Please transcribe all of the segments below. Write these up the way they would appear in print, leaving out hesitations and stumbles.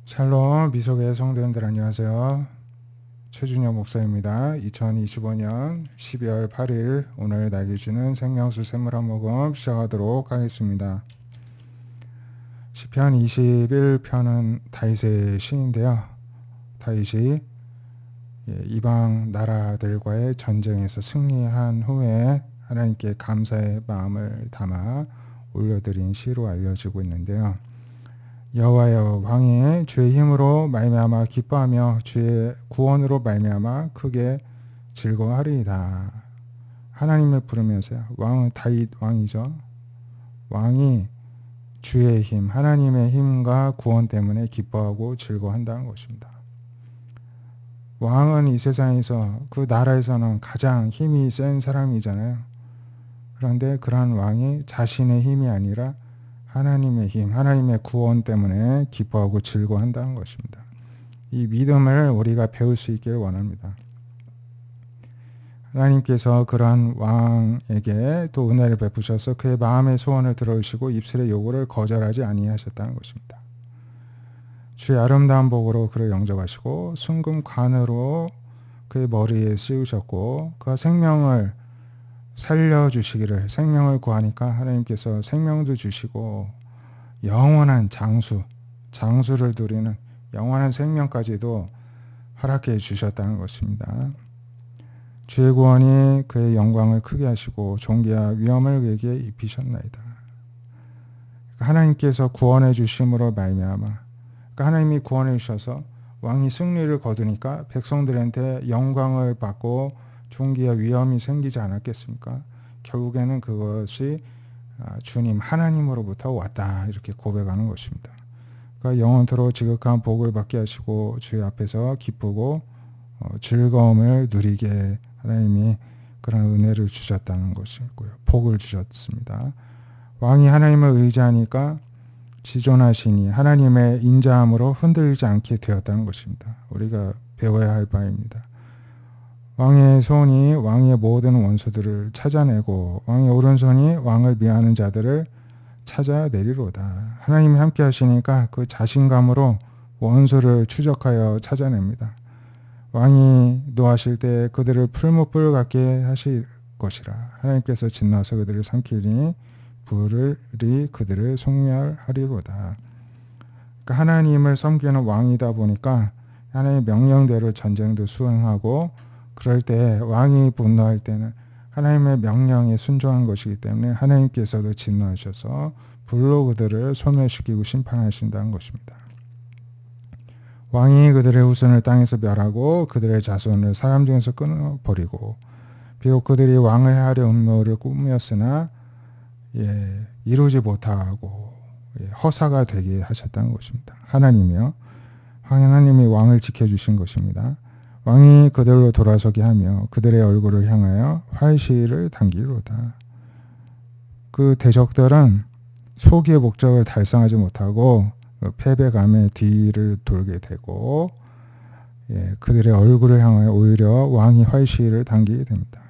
샬롬 미소교회 성도님들 안녕하세요. 최준영 목사입니다. 2025년 12월 8일 오늘 날개 주는 생명수 샘물 한 모금 시작하도록 하겠습니다. 시편 21편은 다윗의 시인데요. 다윗이 이방 나라들과의 전쟁에서 승리한 후에 하나님께 감사의 마음을 담아 올려드린 시로 알려지고 있는데요. 여호와여, 왕이 주의 힘으로 말미암아 기뻐하며 주의 구원으로 말미암아 크게 즐거워하리이다. 하나님을 부르면서요. 왕은 다윗 왕이죠. 왕이 주의 힘, 하나님의 힘과 구원 때문에 기뻐하고 즐거워한다는 것입니다. 왕은 이 세상에서 그 나라에서는 가장 힘이 센 사람이잖아요. 그런데 그러한 왕이 자신의 힘이 아니라 하나님의 힘, 하나님의 구원 때문에 기뻐하고 즐거워한다는 것입니다. 이 믿음을 우리가 배울 수 있기를 원합니다. 하나님께서 그러한 왕에게 또 은혜를 베푸셔서 그의 마음의 소원을 들어주시고 입술의 요구를 거절하지 아니하셨다는 것입니다. 주의 아름다운 복으로 그를 영접하시고 순금관으로 그의 머리에 씌우셨고 그가 생명을 살려주시기를, 생명을 구하니까 하나님께서 생명도 주시고 영원한 장수를 누리는 영원한 생명까지도 허락해 주셨다는 것입니다. 주의 구원이 그의 영광을 크게 하시고 존귀와 위엄을 그에게 입히셨나이다. 하나님께서 구원해 주심으로 말미암아, 하나님이 구원해 주셔서 왕이 승리를 거두니까 백성들한테 영광을 받고 존귀와 위엄이 생기지 않았겠습니까? 결국에는 그것이 주님 하나님으로부터 왔다 이렇게 고백하는 것입니다. 그러니까 영원토록 지극한 복을 받게 하시고 주의 앞에서 기쁘고 즐거움을 누리게 하나님이 그런 은혜를 주셨다는 것이고요. 복을 주셨습니다. 왕이 하나님을 의지하니까 지존하시니 하나님의 인자함으로 흔들리지 않게 되었다는 것입니다. 우리가 배워야 할 바입니다. 왕의 손이 왕의 모든 원수들을 찾아내고 왕의 오른손이 왕을 미워하는 자들을 찾아내리로다. 하나님이 함께 하시니까 그 자신감으로 원수를 추적하여 찾아냅니다. 왕이 노하실 때 그들을 풀무불 같게 하실 것이라. 하나님께서 진노하사 그들을 삼키니 불이 그들을 속멸하리로다. 그러니까 하나님을 섬기는 왕이다 보니까 하나님의 명령대로 전쟁도 수행하고 그럴 때 왕이 분노할 때는 하나님의 명령에 순종한 것이기 때문에 하나님께서도 진노하셔서 불로 그들을 소멸시키고 심판하신다는 것입니다. 왕이 그들의 후손을 땅에서 멸하고 그들의 자손을 사람 중에서 끊어버리고 비록 그들이 왕을 하려 음모를 꾸몄으나 이루지 못하고 허사가 되게 하셨다는 것입니다. 하나님이요. 하나님이 왕을 지켜주신 것입니다. 왕이 그들로 돌아서게 하며 그들의 얼굴을 향하여 활시를 당기로다. 그 대적들은 소기의 목적을 달성하지 못하고 패배감에 뒤를 돌게 되고 그들의 얼굴을 향하여 오히려 왕이 활시를 당기게 됩니다.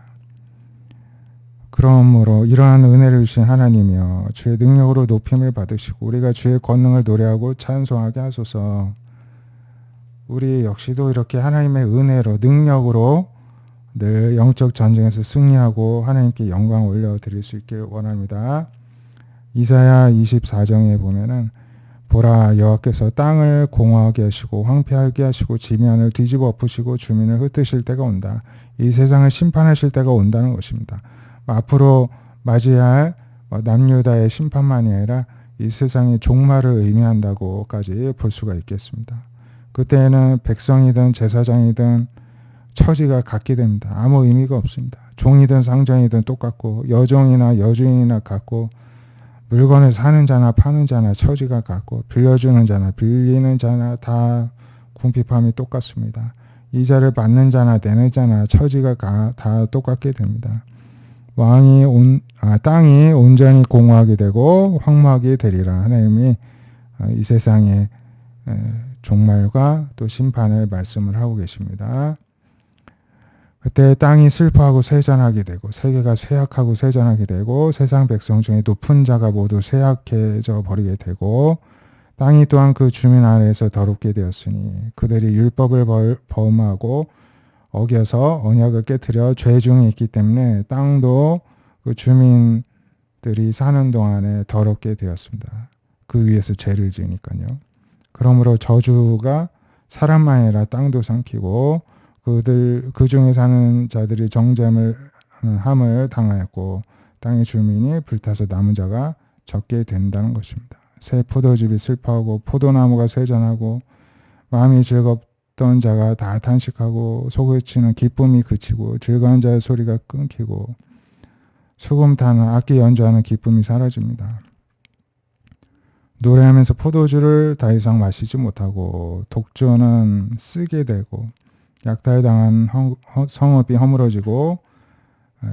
그러므로 이러한 은혜를 주신 하나님이여 주의 능력으로 높임을 받으시고 우리가 주의 권능을 노래하고 찬송하게 하소서. 우리 역시도 이렇게 하나님의 은혜로 능력으로 늘 영적 전쟁에서 승리하고 하나님께 영광 올려드릴 수 있길 원합니다. 이사야 24장에 보면은 보라 여호와께서 땅을 공허하게 하시고 황폐하게 하시고 지면을 뒤집어 엎으시고 주민을 흩으실 때가 온다. 이 세상을 심판하실 때가 온다는 것입니다. 앞으로 맞이할 남유다의 심판만이 아니라 이 세상의 종말을 의미한다고까지 볼 수가 있겠습니다. 그때에는 백성이든 제사장이든 처지가 같게 됩니다. 아무 의미가 없습니다. 종이든 상전이든 똑같고 여종이나 여주인이나 같고 물건을 사는 자나 파는 자나 처지가 같고 빌려주는 자나 빌리는 자나 다 궁핍함이 똑같습니다. 이자를 받는 자나 내는 자나 처지가 다 똑같게 됩니다. 땅이 온전히 공허하게 되고 황무하게 되리라. 하나님이 이 세상에 종말과 또 심판을 말씀을 하고 계십니다. 그때 땅이 슬퍼하고 쇠잔하게 되고 세계가 쇠약하고 쇠잔하게 되고 세상 백성 중에 높은 자가 모두 쇠약해져 버리게 되고 땅이 또한 그 주민 아래에서 더럽게 되었으니 그들이 율법을 범하고 어겨서 언약을 깨뜨려 죄 중에 있기 때문에 땅도 그 주민들이 사는 동안에 더럽게 되었습니다. 그 위에서 죄를 지으니까요. 그러므로 저주가 사람만 아니라 땅도 삼키고 그 중에 사는 자들이 정죄함을 당하였고 땅의 주민이 불타서 남은 자가 적게 된다는 것입니다. 새 포도즙이 슬퍼하고 포도나무가 쇠잔하고 마음이 즐겁던 자가 다 탄식하고 소고치는 기쁨이 그치고 즐거운 자의 소리가 끊기고 수금 타는 악기 연주하는 기쁨이 사라집니다. 노래하면서 포도주를 더 이상 마시지 못하고 독주는 쓰게 되고 약탈당한 성읍이 허물어지고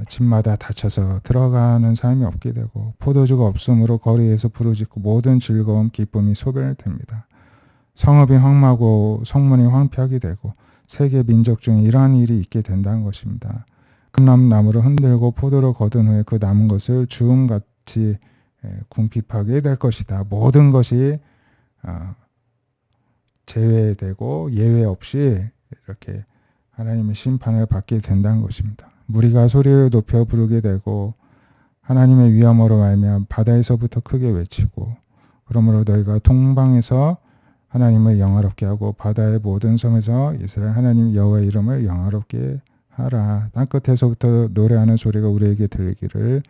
집마다 닫혀서 들어가는 삶이 없게 되고 포도주가 없으므로 거리에서 부르짖고 모든 즐거움 기쁨이 소멸됩니다. 성읍이 황마고 성문이 황폐하게 되고 세계 민족 중에 이러한 일이 있게 된다는 것입니다. 금나무를 흔들고 포도를 거둔 후에 그 남은 것을 주음같이 궁핍하게 될 것이다. 모든 것이 제외되고 예외 없이 이렇게 하나님의 심판을 받게 된다는 것입니다. 무리가 소리를 높여 부르게 되고 하나님의 위엄으로 말미암아 바다에서부터 크게 외치고 그러므로 너희가 동방에서 하나님을 영화롭게 하고 바다의 모든 섬에서 이스라엘 하나님 여호와의 이름을 영화롭게 하라. 땅끝에서부터 노래하는 소리가 우리에게 들리기를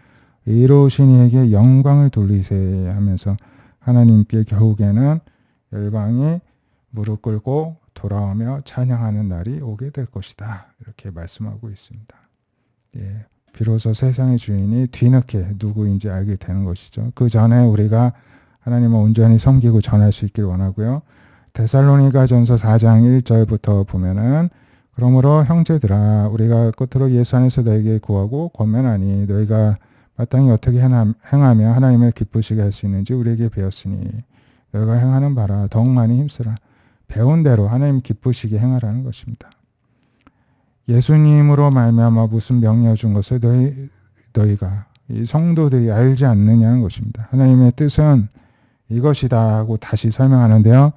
의로우신 이에게 영광을 돌리세 하면서 하나님께 결국에는 열방이 무릎 꿇고 돌아오며 찬양하는 날이 오게 될 것이다. 이렇게 말씀하고 있습니다. 예, 비로소 세상의 주인이 뒤늦게 누구인지 알게 되는 것이죠. 그 전에 우리가 하나님을 온전히 섬기고 전할 수 있기를 원하고요. 데살로니가전서 4장 1절부터 보면은 그러므로 형제들아 우리가 끝으로 예수 안에서 너에게 구하고 권면하니 너희가 마땅히 어떻게 행하며 하나님을 기쁘시게 할 수 있는지 우리에게 배웠으니 너희가 행하는 바라 더욱 많이 힘쓰라. 배운 대로 하나님 기쁘시게 행하라는 것입니다. 예수님으로 말미암아 무슨 명령 준 것을 너희가 이 성도들이 알지 않느냐는 것입니다. 하나님의 뜻은 이것이다 하고 다시 설명하는데요.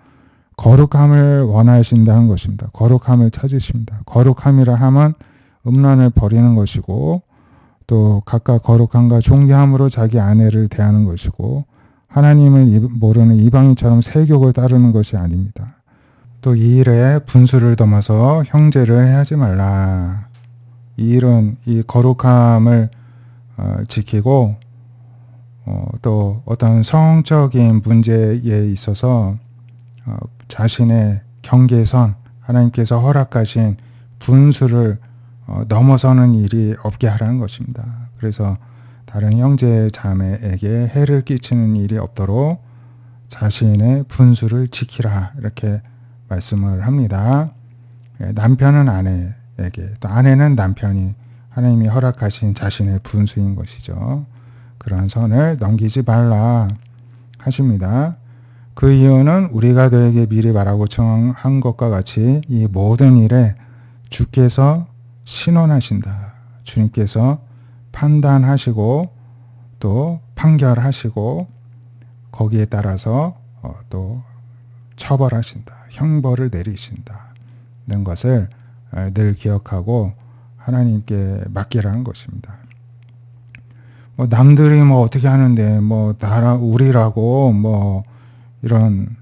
거룩함을 원하신다는 것입니다. 거룩함을 찾으십니다. 거룩함이라 함은 음란을 버리는 것이고 또 각각 거룩함과 존귀함으로 자기 아내를 대하는 것이고 하나님을 모르는 이방인처럼 세욕을 따르는 것이 아닙니다. 또 이 일에 분수를 담아서 형제를 해하지 말라. 이 일은 이 거룩함을 지키고 또 어떤 성적인 문제에 있어서 자신의 경계선 하나님께서 허락하신 분수를 넘어서는 일이 없게 하라는 것입니다. 그래서 다른 형제 자매에게 해를 끼치는 일이 없도록 자신의 분수를 지키라 이렇게 말씀을 합니다. 남편은 아내에게 또 아내는 남편이 하나님이 허락하신 자신의 분수인 것이죠. 그러한 선을 넘기지 말라 하십니다. 그 이유는 우리가 너에게 미리 말하고 청한 것과 같이 이 모든 일에 주께서 신원하신다. 주님께서 판단하시고 또 판결하시고 거기에 따라서 또 처벌하신다. 형벌을 내리신다는 것을 늘 기억하고 하나님께 맡기라는 것입니다. 뭐 남들이 뭐 어떻게 하는데 뭐 우리라고 뭐 이런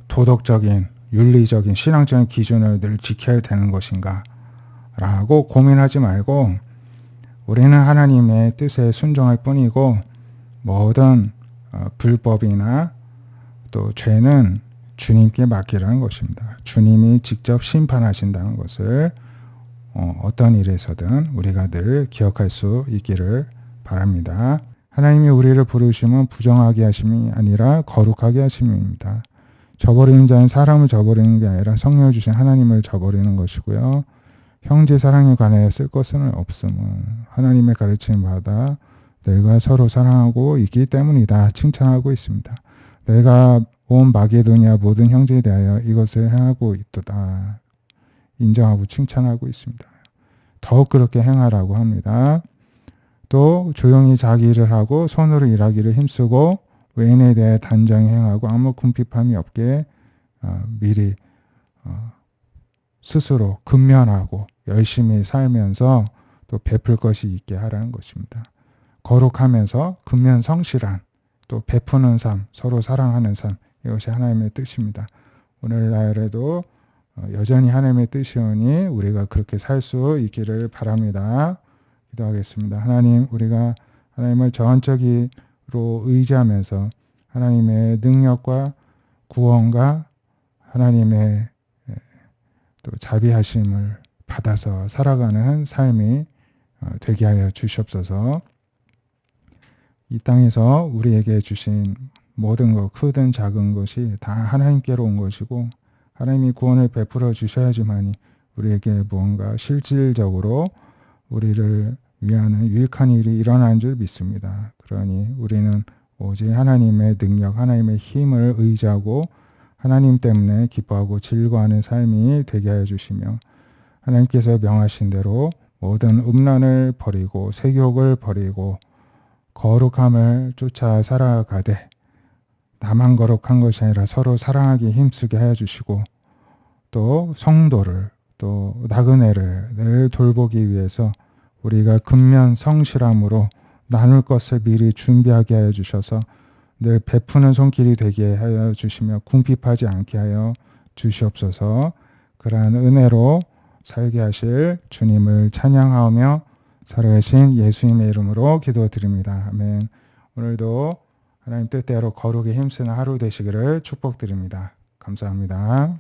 도덕적인 윤리적인 신앙적인 기준을 늘 지켜야 되는 것인가 라고 고민하지 말고 우리는 하나님의 뜻에 순종할 뿐이고 모든 불법이나 또 죄는 주님께 맡기라는 것입니다. 주님이 직접 심판하신다는 것을 어떤 일에서든 우리가 늘 기억할 수 있기를 바랍니다. 하나님이 우리를 부르심은 부정하게 하심이 아니라 거룩하게 하심입니다. 저버리는 자는 사람을 저버리는 게 아니라 성령을 주신 하나님을 저버리는 것이고요. 형제 사랑에 관하여 쓸 것은 없음은 하나님의 가르침을 받아 너희가 서로 사랑하고 있기 때문이다. 칭찬하고 있습니다. 너희가 온 마게도니아 모든 형제에 대하여 이것을 행하고 있도다. 인정하고 칭찬하고 있습니다. 더욱 그렇게 행하라고 합니다. 또 조용히 자기 일을 하고 손으로 일하기를 힘쓰고 외인에 대해 단정히 행하고 아무 궁핍함이 없게 미리 스스로 근면하고 열심히 살면서 또 베풀 것이 있게 하라는 것입니다. 거룩하면서 근면 성실한 또 베푸는 삶, 서로 사랑하는 삶, 이것이 하나님의 뜻입니다. 오늘날에도 여전히 하나님의 뜻이오니 우리가 그렇게 살 수 있기를 바랍니다. 기도하겠습니다. 하나님, 우리가 하나님을 전적으로 의지하면서 하나님의 능력과 구원과 하나님의 또 자비하심을 받아서 살아가는 삶이 되게 하여 주시옵소서. 이 땅에서 우리에게 주신 모든 것, 크든 작은 것이 다 하나님께로 온 것이고 하나님이 구원을 베풀어 주셔야지만이 우리에게 무언가 실질적으로 우리를 위하는 유익한 일이 일어나는 줄 믿습니다. 그러니 우리는 오직 하나님의 능력, 하나님의 힘을 의지하고 하나님 때문에 기뻐하고 즐거워하는 삶이 되게 하여 주시며 하나님께서 명하신 대로 모든 음란을 버리고 세욕을 버리고 거룩함을 쫓아 살아가되 나만 거룩한 것이 아니라 서로 사랑하기 힘쓰게 하여 주시고 또 성도를 또 나그네를 늘 돌보기 위해서 우리가 근면 성실함으로 나눌 것을 미리 준비하게 하여 주셔서 늘 베푸는 손길이 되게 하여 주시며 궁핍하지 않게 하여 주시옵소서. 그러한 은혜로 살게 하실 주님을 찬양하며 살아계신 예수님의 이름으로 기도드립니다. 아멘. 오늘도 하나님 뜻대로 거룩에 힘쓰는 하루 되시기를 축복드립니다. 감사합니다.